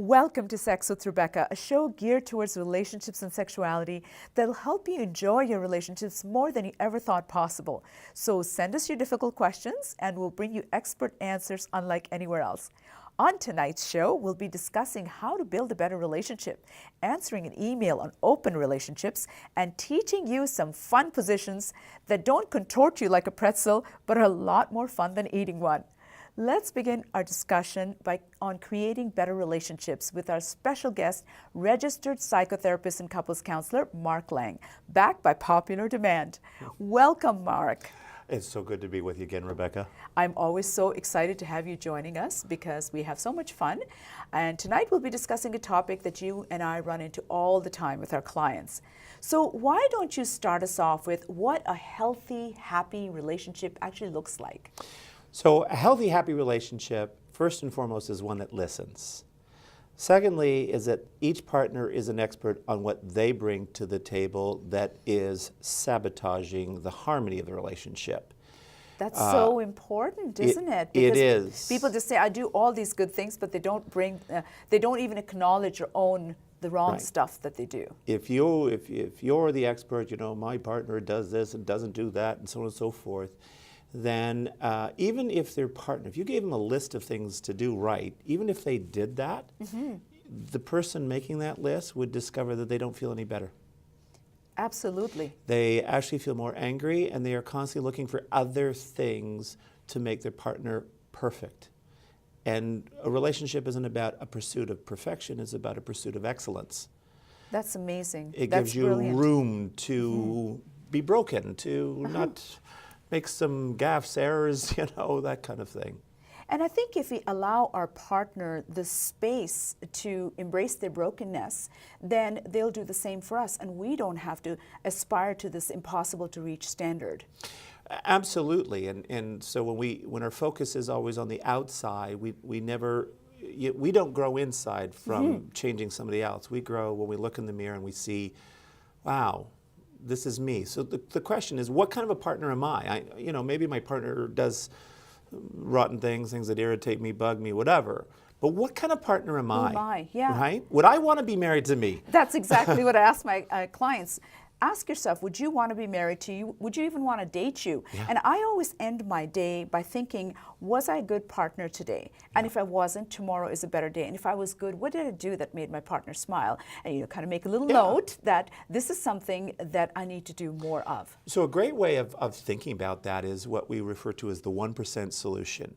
Welcome to Sex with Rebecca, a show geared towards relationships and sexuality that'll help you enjoy your relationships more than you ever thought possible. So send us your difficult questions and we'll bring you expert answers unlike anywhere else. On tonight's show, we'll be discussing how to build a better relationship, answering an email on open relationships, and teaching you some fun positions that don't contort you like a pretzel, but are a lot more fun than eating one. Let's begin our discussion on creating better relationships with our special guest, registered psychotherapist and couples counselor, Mark Lang, backed by popular demand. Welcome, Mark. It's so good to be with you again, Rebecca. I'm always so excited to have you joining us because we have so much fun. And tonight we'll be discussing a topic that you and I run into all the time with our clients. So why don't you start us off with what a healthy, happy relationship actually looks like? So a healthy, happy relationship, first and foremost, is one that listens. Secondly, is that each partner is an expert on what they bring to the table that is sabotaging the harmony of the relationship. That's so important, isn't it? It is. People just say, I do all these good things, but they don't even acknowledge or own the wrong stuff that they do. If you're the expert, you know, my partner does this and doesn't do that and so on and so forth, then even if their partner, if you gave them a list of things to do right, even if they did that, the person making that list would discover that they don't feel any better. Absolutely. They actually feel more angry, and they are constantly looking for other things to make their partner perfect. And a relationship isn't about a pursuit of perfection, it's about a pursuit of excellence. That's amazing. It That's gives you brilliant. room to be broken, to not make some gaffes, errors, you know, that kind of thing. And I think if we allow our partner the space to embrace their brokenness, then they'll do the same for us, and we don't have to aspire to this impossible to reach standard. Absolutely, and so when our focus is always on the outside, we don't grow inside from changing somebody else. We grow when we look in the mirror and we see, wow, this is me. So the question is, what kind of a partner am I? Maybe my partner does rotten things that irritate me, bug me, whatever. But what kind of partner am I? Who am I? Yeah. Right? Would I want to be married to me? That's exactly what I ask my clients. Ask yourself, would you want to be married to you? Would you even want to date you? Yeah. And I always end my day by thinking, was I a good partner today? And if I wasn't, tomorrow is a better day. And if I was good, what did I do that made my partner smile? And kind of make a little note that this is something that I need to do more of. So a great way of thinking about that is what we refer to as the 1% solution.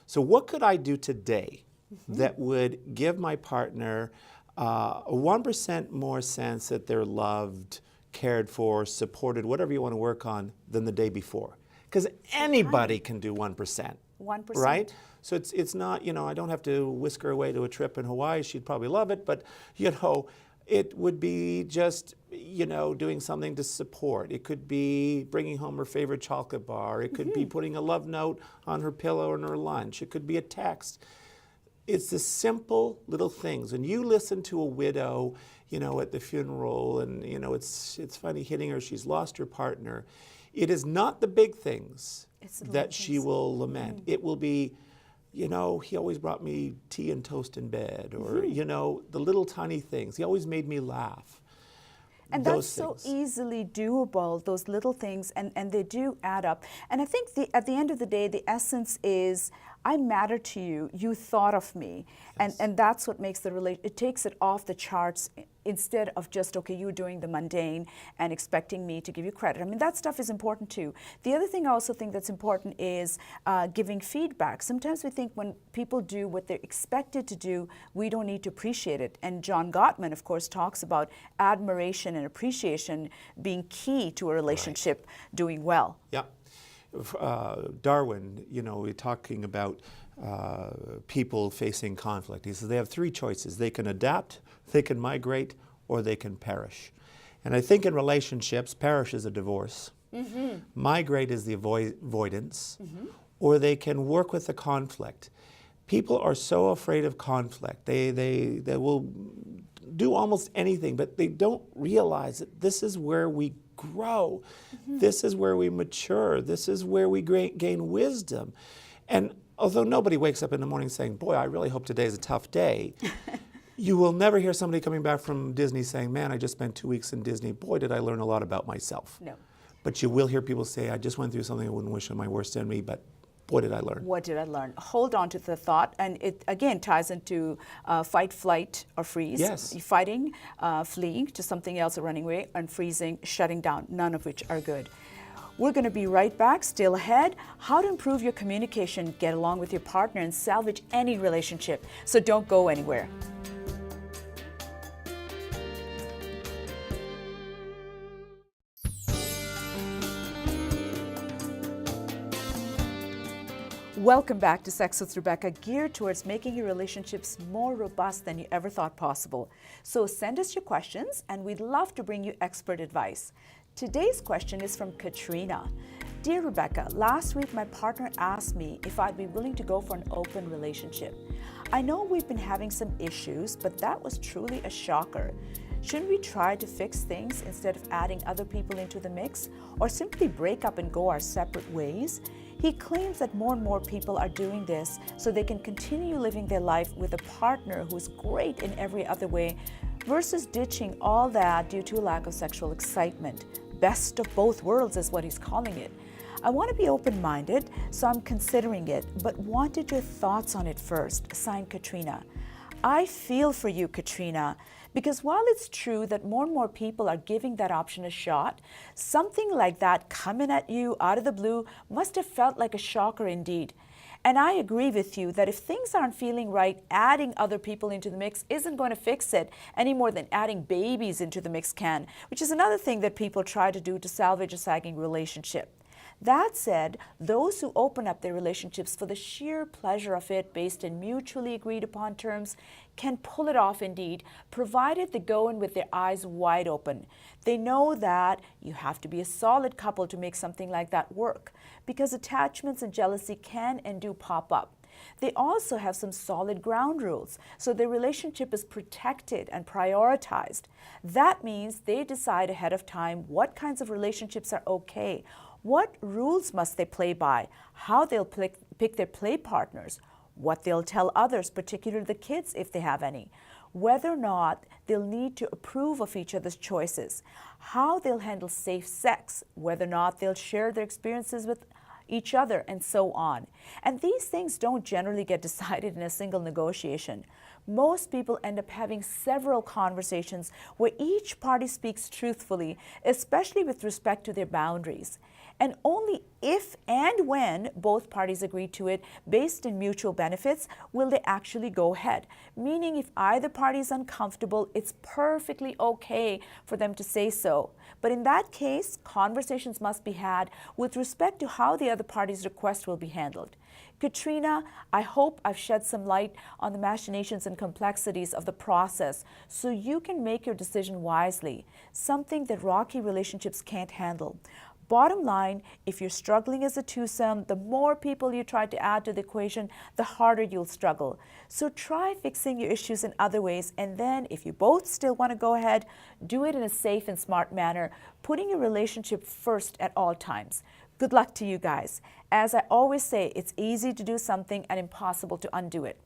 So what could I do today that would give my partner a 1% more sense that they're loved, cared for, supported, whatever you want to work on, than the day before? Because anybody can do 1%. 1%. Right? So it's not, I don't have to whisk her away to a trip in Hawaii. She'd probably love it, but, it would be just, doing something to support. It could be bringing home her favorite chocolate bar. It could be putting a love note on her pillow and her lunch. It could be a text. It's the simple little things. And you listen to a widow, at the funeral, and, it's funny hitting her. She's lost her partner. It is not the big things that she will lament. It will be, he always brought me tea and toast in bed, or, the little tiny things. He always made me laugh. And that's so easily doable, those little things, and they do add up. And I think at the end of the day, the essence is, I matter to you, you thought of me. Yes. And that's what makes it takes it off the charts instead of just, okay, you doing the mundane and expecting me to give you credit. I mean, that stuff is important too. The other thing I also think that's important is giving feedback. Sometimes we think when people do what they're expected to do, we don't need to appreciate it. And John Gottman, of course, talks about admiration and appreciation being key to a relationship doing well. Yeah. Darwin, we're talking about people facing conflict. He says they have three choices. They can adapt, they can migrate, or they can perish. And I think in relationships, perish is a divorce. Migrate is the avoidance, or they can work with the conflict. People are so afraid of conflict. They will do almost anything, but they don't realize that this is where we grow. This is where we mature. This is where we gain wisdom. And although nobody wakes up in the morning saying, boy, I really hope today's a tough day, You will never hear somebody coming back from Disney saying, man, I just spent 2 weeks in Disney. Boy, did I learn a lot about myself. No. But you will hear people say, I just went through something I wouldn't wish on my worst enemy, but boy, did I learn. What did I learn? Hold on to the thought, and it again ties into fight, flight, or freeze. Yes. Fighting, fleeing to something else, or running away, and freezing, shutting down, none of which are good. We're going to be right back, still ahead. How to improve your communication, get along with your partner, and salvage any relationship. So don't go anywhere. Welcome back to Sex with Rebecca, geared towards making your relationships more robust than you ever thought possible. So send us your questions, and we'd love to bring you expert advice. Today's question is from Katrina. Dear Rebecca, last week my partner asked me if I'd be willing to go for an open relationship. I know we've been having some issues, but that was truly a shocker. Shouldn't we try to fix things instead of adding other people into the mix, or simply break up and go our separate ways? He claims that more and more people are doing this so they can continue living their life with a partner who's great in every other way versus ditching all that due to a lack of sexual excitement. Best of both worlds is what he's calling it. I want to be open-minded, so I'm considering it, but wanted your thoughts on it first. Signed, Katrina. I feel for you, Katrina, because while it's true that more and more people are giving that option a shot, something like that coming at you out of the blue must have felt like a shocker indeed. And I agree with you that if things aren't feeling right, adding other people into the mix isn't going to fix it any more than adding babies into the mix can, which is another thing that people try to do to salvage a sagging relationship. That said, those who open up their relationships for the sheer pleasure of it based in mutually agreed upon terms can pull it off indeed, provided they go in with their eyes wide open. They know that you have to be a solid couple to make something like that work, because attachments and jealousy can and do pop up. They also have some solid ground rules, so their relationship is protected and prioritized. That means they decide ahead of time what kinds of relationships are okay, what rules must they play by, how they'll pick their play partners, what they'll tell others, particularly the kids if they have any, whether or not they'll need to approve of each other's choices, how they'll handle safe sex, whether or not they'll share their experiences with each other, and so on. And these things don't generally get decided in a single negotiation. Most people end up having several conversations where each party speaks truthfully, especially with respect to their boundaries. And only if and when both parties agree to it based in mutual benefits will they actually go ahead. Meaning if either party is uncomfortable, it's perfectly okay for them to say so. But in that case, conversations must be had with respect to how the other party's request will be handled. Katrina, I hope I've shed some light on the machinations and complexities of the process so you can make your decision wisely, something that rocky relationships can't handle. Bottom line, if you're struggling as a twosome, the more people you try to add to the equation, the harder you'll struggle. So try fixing your issues in other ways, and then if you both still want to go ahead, do it in a safe and smart manner, putting your relationship first at all times. Good luck to you guys. As I always say, it's easy to do something and impossible to undo it.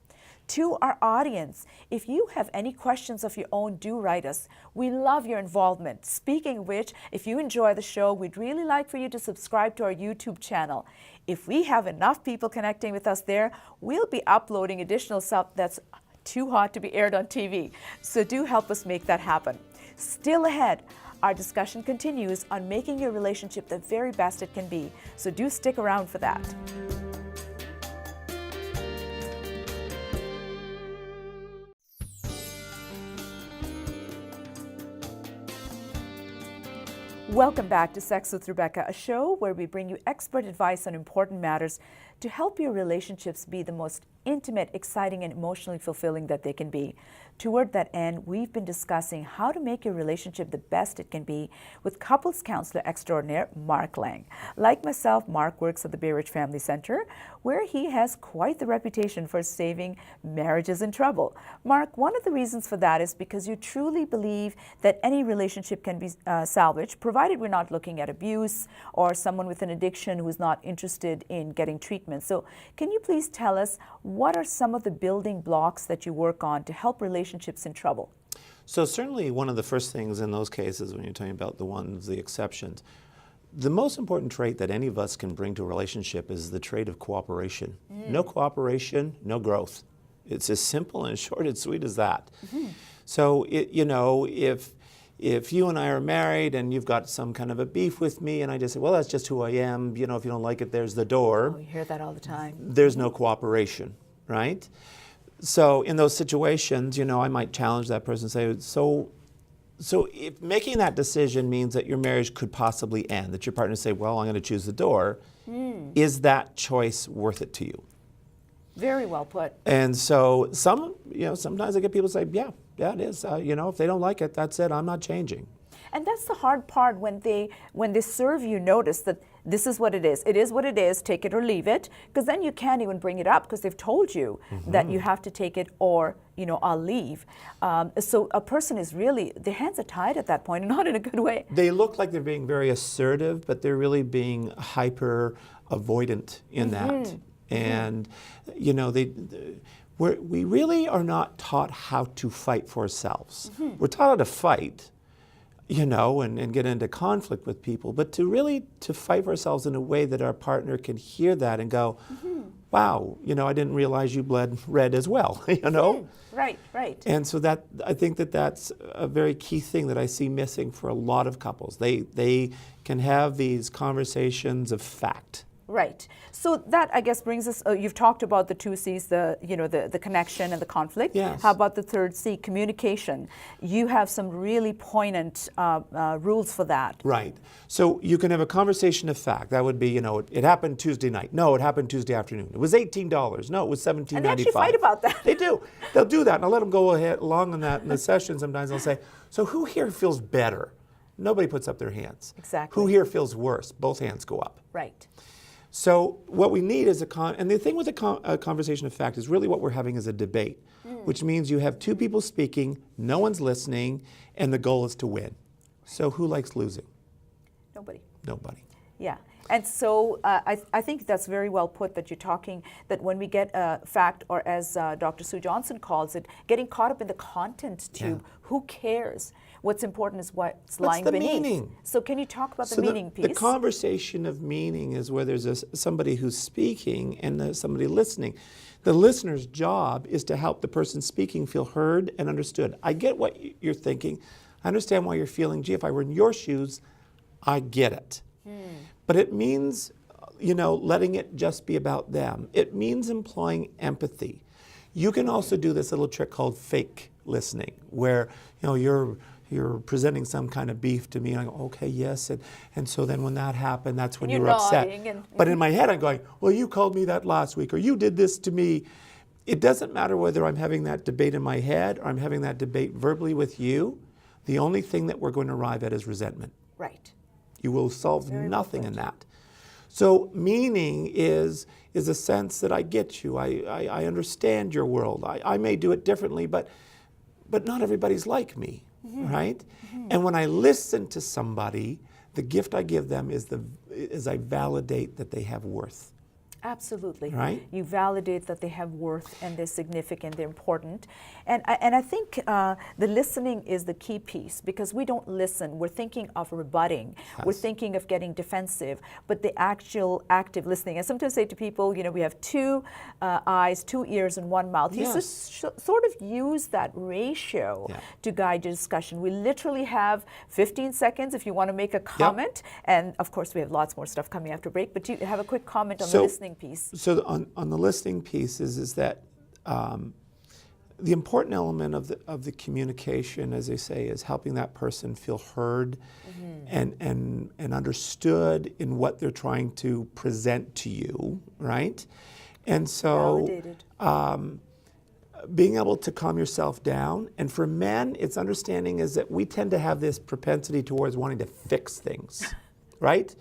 To our audience, if you have any questions of your own, do write us. We love your involvement. Speaking of which, if you enjoy the show, we'd really like for you to subscribe to our YouTube channel. If we have enough people connecting with us there, we'll be uploading additional stuff that's too hot to be aired on TV. So do help us make that happen. Still ahead, our discussion continues on making your relationship the very best it can be. So do stick around for that. Welcome back to Sex with Rebecca, a show where we bring you expert advice on important matters to help your relationships be the most intimate, exciting, and emotionally fulfilling that they can be. Toward that end, we've been discussing how to make your relationship the best it can be with couples counselor extraordinaire Mark Lang. Like myself, Mark works at the Bay Ridge Family Center, where he has quite the reputation for saving marriages in trouble. Mark, one of the reasons for that is because you truly believe that any relationship can be salvaged, provided we're not looking at abuse or someone with an addiction who's not interested in getting treatment. arguments. So can you please tell us what are some of the building blocks that you work on to help relationships in trouble? So certainly one of the first things in those cases, when you're talking about the exceptions, the most important trait that any of us can bring to a relationship is the trait of cooperation. No cooperation, no growth. It's as simple and short and sweet as that. So, if you and I are married and you've got some kind of a beef with me and I just say, well, that's just who I am, if you don't like it, there's the door. Oh, you hear that all the time. There's no cooperation, right? So in those situations, I might challenge that person and say, so if making that decision means that your marriage could possibly end, that your partner say, well, I'm going to choose the door, is that choice worth it to you? Very well put. And so sometimes I get people say, yeah, it is. If they don't like it, that's it. I'm not changing. And that's the hard part when they serve you notice that this is what it is. It is what it is. Take it or leave it. Because then you can't even bring it up because they've told you that you have to take it or, I'll leave. So a person is really, their hands are tied at that point, and not in a good way. They look like they're being very assertive, but they're really being hyper avoidant in that. And, we really are not taught how to fight for ourselves. We're taught how to fight, and get into conflict with people, but to fight for ourselves in a way that our partner can hear that and go, wow, I didn't realize you bled red as well, Right. And so I think that's a very key thing that I see missing for a lot of couples. They can have these conversations of fact. Right. So that, I guess, brings us, you've talked about the two C's, the connection and the conflict. Yes. How about the third C, communication? You have some really poignant rules for that. Right. So you can have a conversation of fact. That would be, it happened Tuesday night. No, it happened Tuesday afternoon. It was $18. No, it was $17.95. And they actually fight about that. They do. They'll do that. And I'll let them go along on that in the session. Sometimes they'll say, so who here feels better? Nobody puts up their hands. Exactly. Who here feels worse? Both hands go up. Right. So what we need is and the thing with a conversation of fact is really what we're having is a debate, which means you have two people speaking, no one's listening, and the goal is to win. So who likes losing? Nobody. Nobody. Yeah. And so I think that's very well put, that you're talking that when we get a fact, or as Dr. Sue Johnson calls it, getting caught up in the content tube, who cares? What's important is what's lying the beneath. Meaning? So can you talk about the meaning piece? The conversation of meaning is where there's somebody who's speaking and there's somebody listening. The listener's job is to help the person speaking feel heard and understood. I get what you're thinking. I understand why you're feeling. Gee, if I were in your shoes, I get it. But it means, letting it just be about them. It means employing empathy. You can also do this little trick called fake listening, where, you're presenting some kind of beef to me, and I go, okay, yes, and so then when that happened, that's when you were upset. But in my head, I'm going, well, you called me that last week, or you did this to me. It doesn't matter whether I'm having that debate in my head or I'm having that debate verbally with you. The only thing that we're going to arrive at is resentment. Right. You will solve nothing in that. So meaning is a sense that I get you. I understand your world. I may do it differently, but not everybody's like me, right? And when I listen to somebody, the gift I give them is I validate that they have worth. Absolutely. Right? You validate that they have worth and they're significant, they're important. And I think the listening is the key piece, because we don't listen. We're thinking of rebutting. Yes. We're thinking of getting defensive. But the actual active listening, I sometimes say to people, we have two eyes, two ears, and one mouth. Yes. You sort of use that ratio to guide your discussion. We literally have 15 seconds if you want to make a comment. And of course, we have lots more stuff coming after break. But you have a quick comment on the listening piece. So on the listening piece is that the important element of the communication, as they say, is helping that person feel heard and understood in what they're trying to present to you, right? And so being able to calm yourself down. And for men, it's understanding is that we tend to have this propensity towards wanting to fix things, right?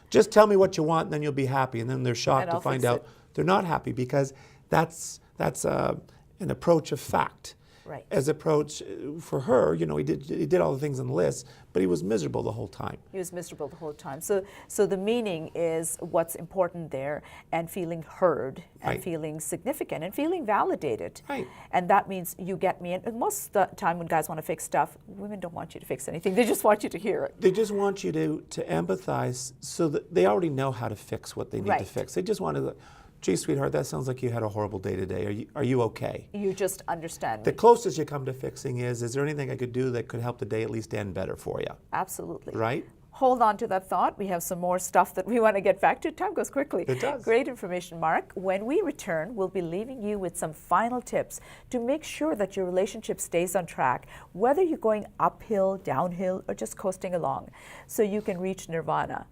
Just tell me what you want, and then you'll be happy. And then they're shocked to find out they're not happy, because that's an approach of fact. Right. As approach for her, he did all the things on the list, but he was miserable the whole time. He was miserable the whole time. So the meaning is what's important there, and feeling heard, and Right. feeling significant, and feeling validated. Right. And that means you get me. And most of the time when guys want to fix stuff, women don't want you to fix anything. They just want you to hear it. They just want you to empathize so that they already know how to fix what they need to Right. fix. They just want to, gee, sweetheart, that sounds like you had a horrible day today. Are you okay? You just understand The me. closest you come to fixing is there anything I could do that could help the day at least end better for you? Absolutely. Right? Hold on to that thought. We have some more stuff that we want to get back to. Time goes quickly. It does. Great information, Mark. When we return, we'll be leaving you with some final tips to make sure that your relationship stays on track, whether you're going uphill, downhill, or just coasting along, so you can reach nirvana.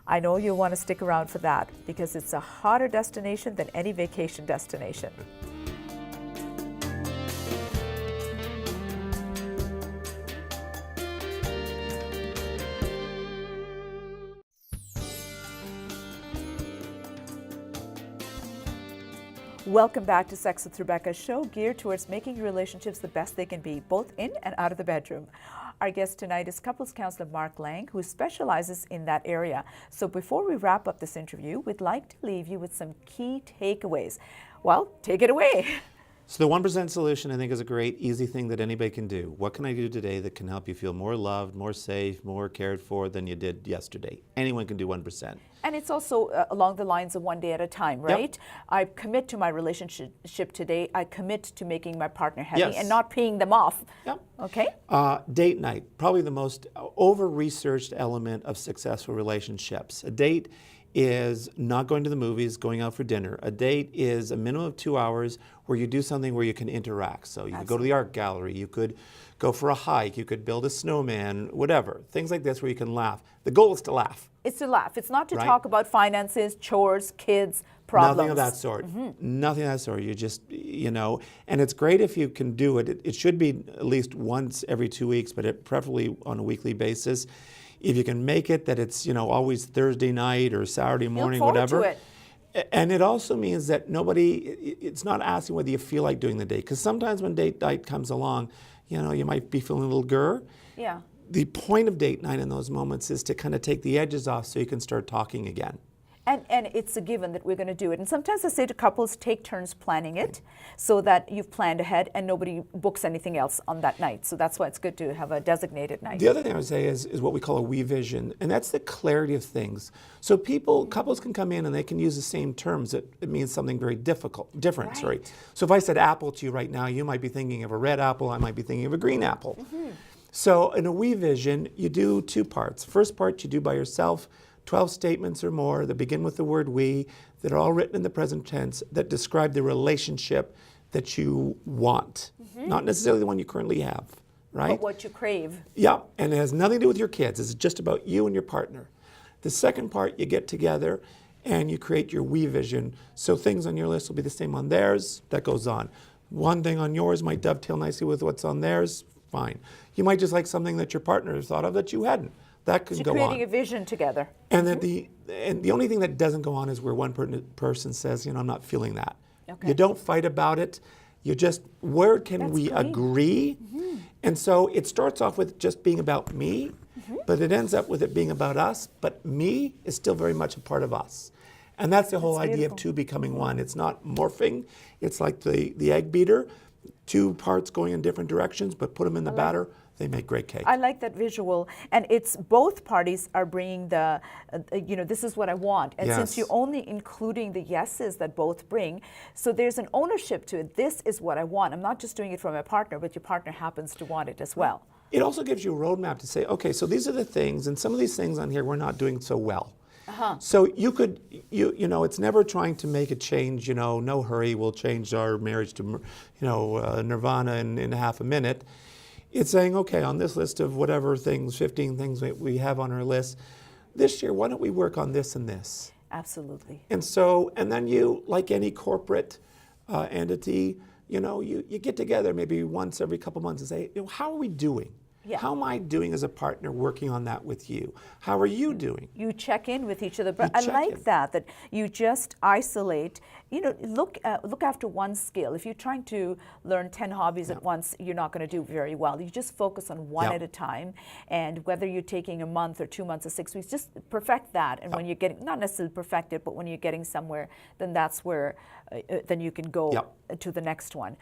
I know you'll want to stick around for that because it's a hotter destination than any vacation destination. Welcome back to Sex with Rebecca, a show geared towards making your relationships the best they can be, both in and out of the bedroom. Our guest tonight is couples counselor Mark Lang, who specializes in that area. So before we wrap up this interview, we'd like to leave you with some key takeaways. Well, take it away. So the 1% solution, I think, is a great, easy thing that anybody can do. What can I do today that can help you feel more loved, more safe, more cared for than you did yesterday? Anyone can do 1%. And it's also along the lines of one day at a time, right? I commit to my relationship today. I commit to making my partner happy Yes. and not peeing them off. Yep. Okay? Date night, probably the most over-researched element of successful relationships. A date is not going to the movies, going out for dinner. A date is a minimum of 2 hours where you do something where you can interact. So you could go to the art gallery, you could go for a hike, you could build a snowman, whatever. Things like this where you can laugh. The goal is to laugh. It's to laugh. It's not to Right. talk about finances, chores, kids, problems. Nothing of that sort. Nothing of that sort. You just, and it's great if you can do it. It should be at least once every 2 weeks, but preferably on a weekly basis. If you can make it that it's, always Thursday night or Saturday morning, forward to whatever. it. And it also means that it's not asking whether you feel like doing the date. Because sometimes when date night comes along, you might be feeling a little grr. Yeah. The point of date night in those moments is to kind of take the edges off so you can start talking again. And it's a given that we're going to do it. And sometimes I say to couples, take turns planning it so that you've planned ahead and nobody books anything else on that night. So that's why it's good to have a designated night. The other thing I would say is what we call a we vision, and that's the clarity of things. So couples can come in and they can use the same terms. It means something very different. Right. Sorry. So if I said apple to you right now, you might be thinking of a red apple, I might be thinking of a green apple. So in a we vision, you do two parts. First part you do by yourself, 12 statements or more that begin with the word we, that are all written in the present tense, that describe the relationship that you want, not necessarily the one you currently have, right? But what you crave. Yeah, and it has nothing to do with your kids. It's just about you and your partner. The second part, you get together and you create your we vision. So things on your list will be the same on theirs. That goes on. One thing on yours might dovetail nicely with what's on theirs. Fine. You might just like something that your partner thought of that you hadn't. That could So go on. creating a vision together. And then the only thing that doesn't go on is where one person says, I'm not feeling that. Okay. You don't fight about it. You just, where can That's we great. agree? And so it starts off with just being about me, but it ends up with it being about us. But me is still very much a part of us. And that's the whole idea beautiful. of two becoming one. It's not morphing. It's like the egg beater, two parts going in different directions, but put them in the batter. They make great cake. I like that visual, and it's both parties are bringing the, this is what I want. And since Yes. you're only including the yeses that both bring, so there's an ownership to it. This is what I want. I'm not just doing it for my partner, but your partner happens to want it as well. It also gives you a roadmap to say, okay, so these are the things, and some of these things on here we're not doing so well. So you could, it's never trying to make a change, no hurry, we'll change our marriage to, nirvana in half a minute. It's saying, okay, on this list of whatever things, 15 things we have on our list, this year, why don't we work on this and this? Absolutely. And so, and then you, like any corporate entity, you get together maybe once every couple months and say, how are we doing? Yeah. How am I doing as a partner working on that with you? How are you doing? You check in with each other, but I check like in. that you just isolate. Look after one skill. If you're trying to learn 10 hobbies at once, you're not going to do very well. You just focus on one at a time, and whether you're taking a month or 2 months or 6 weeks, just perfect that. And when you're getting, not necessarily perfect it, but when you're getting somewhere, then that's where then you can go to the next one.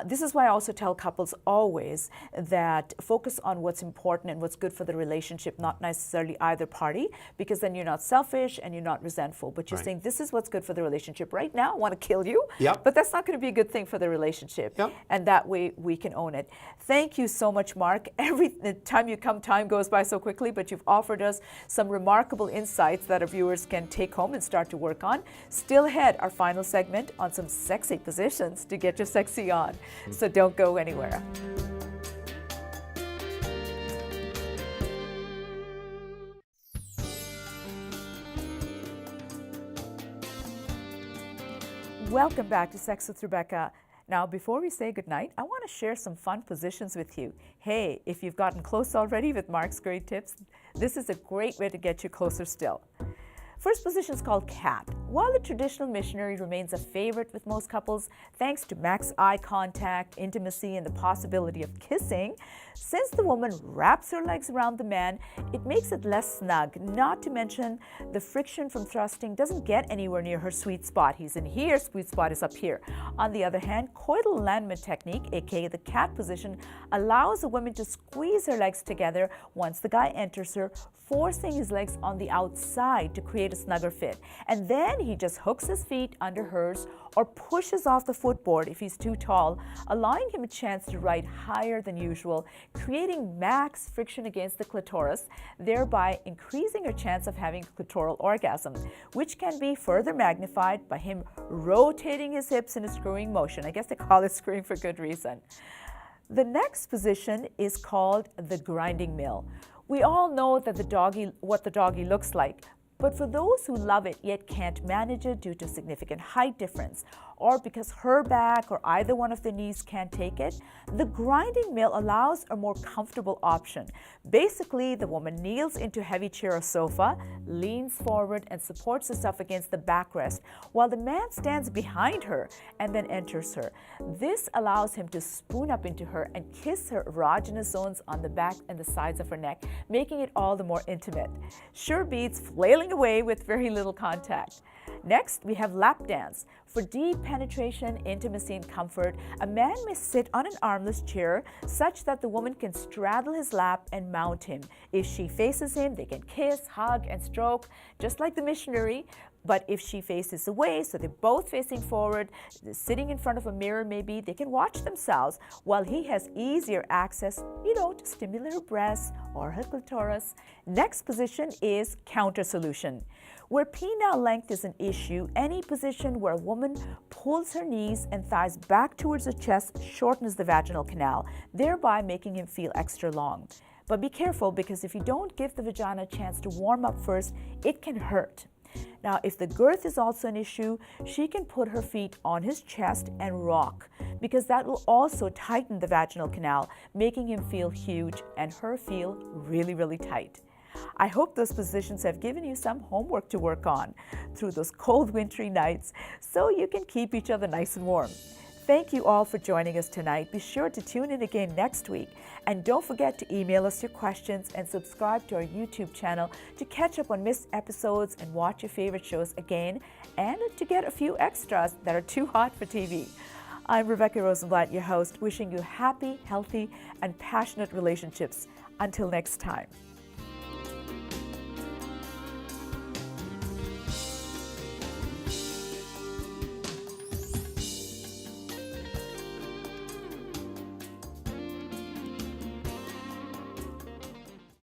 This is why I also tell couples always that focus on what's important and what's good for the relationship, not necessarily either party, because then you're not selfish and you're not resentful, but you're saying this is what's good for the relationship. Right now, I want to kill you, but that's not going to be a good thing for the relationship. And that way we can own it. Thank you so much, Mark. Every time you come, time goes by so quickly, but you've offered us some remarkable insights that our viewers can take home and start to work on. Still ahead, our final segment on some sexy positions to get your sexy on. So don't go anywhere. Welcome back to Sex with Rebecca. Now, before we say goodnight, I want to share some fun positions with you. Hey, if you've gotten close already with Mark's great tips, this is a great way to get you closer still. First position is called cat. While the traditional missionary remains a favorite with most couples, thanks to max eye contact, intimacy, and the possibility of kissing, since the woman wraps her legs around the man, it makes it less snug, not to mention the friction from thrusting doesn't get anywhere near her sweet spot. He's in here, sweet spot is up here. On the other hand, coital alignment technique, aka the cat position, allows a woman to squeeze her legs together once the guy enters her, forcing his legs on the outside to create a snugger fit. And then he just hooks his feet under hers or pushes off the footboard if he's too tall, allowing him a chance to ride higher than usual, creating max friction against the clitoris, thereby increasing her chance of having a clitoral orgasm, which can be further magnified by him rotating his hips in a screwing motion. I guess they call it screwing for good reason. The next position is called the grinding mill. We all know that what the doggy looks like, but for those who love it yet can't manage it due to significant height difference, or because her back or either one of the knees can't take it, the grinding mill allows a more comfortable option. Basically, the woman kneels into a heavy chair or sofa, leans forward and supports herself against the backrest, while the man stands behind her and then enters her. This allows him to spoon up into her and kiss her erogenous zones on the back and the sides of her neck, making it all the more intimate. Sure beats flailing away with very little contact. Next, we have lap dance. For deep penetration, intimacy, and comfort, a man may sit on an armless chair such that the woman can straddle his lap and mount him. If she faces him, they can kiss, hug, and stroke, just like the missionary. But if she faces away, so they're both facing forward, sitting in front of a mirror maybe, they can watch themselves while he has easier access, to stimulate her breasts or her clitoris. Next position is counter solution. Where penile length is an issue, any position where a woman pulls her knees and thighs back towards her chest shortens the vaginal canal, thereby making him feel extra long. But be careful, because if you don't give the vagina a chance to warm up first, it can hurt. Now, if the girth is also an issue, she can put her feet on his chest and rock, because that will also tighten the vaginal canal, making him feel huge and her feel really, really tight. I hope those positions have given you some homework to work on through those cold wintry nights so you can keep each other nice and warm. Thank you all for joining us tonight. Be sure to tune in again next week. And don't forget to email us your questions and subscribe to our YouTube channel to catch up on missed episodes and watch your favorite shows again, and to get a few extras that are too hot for TV. I'm Rebecca Rosenblatt, your host, wishing you happy, healthy, and passionate relationships. Until next time.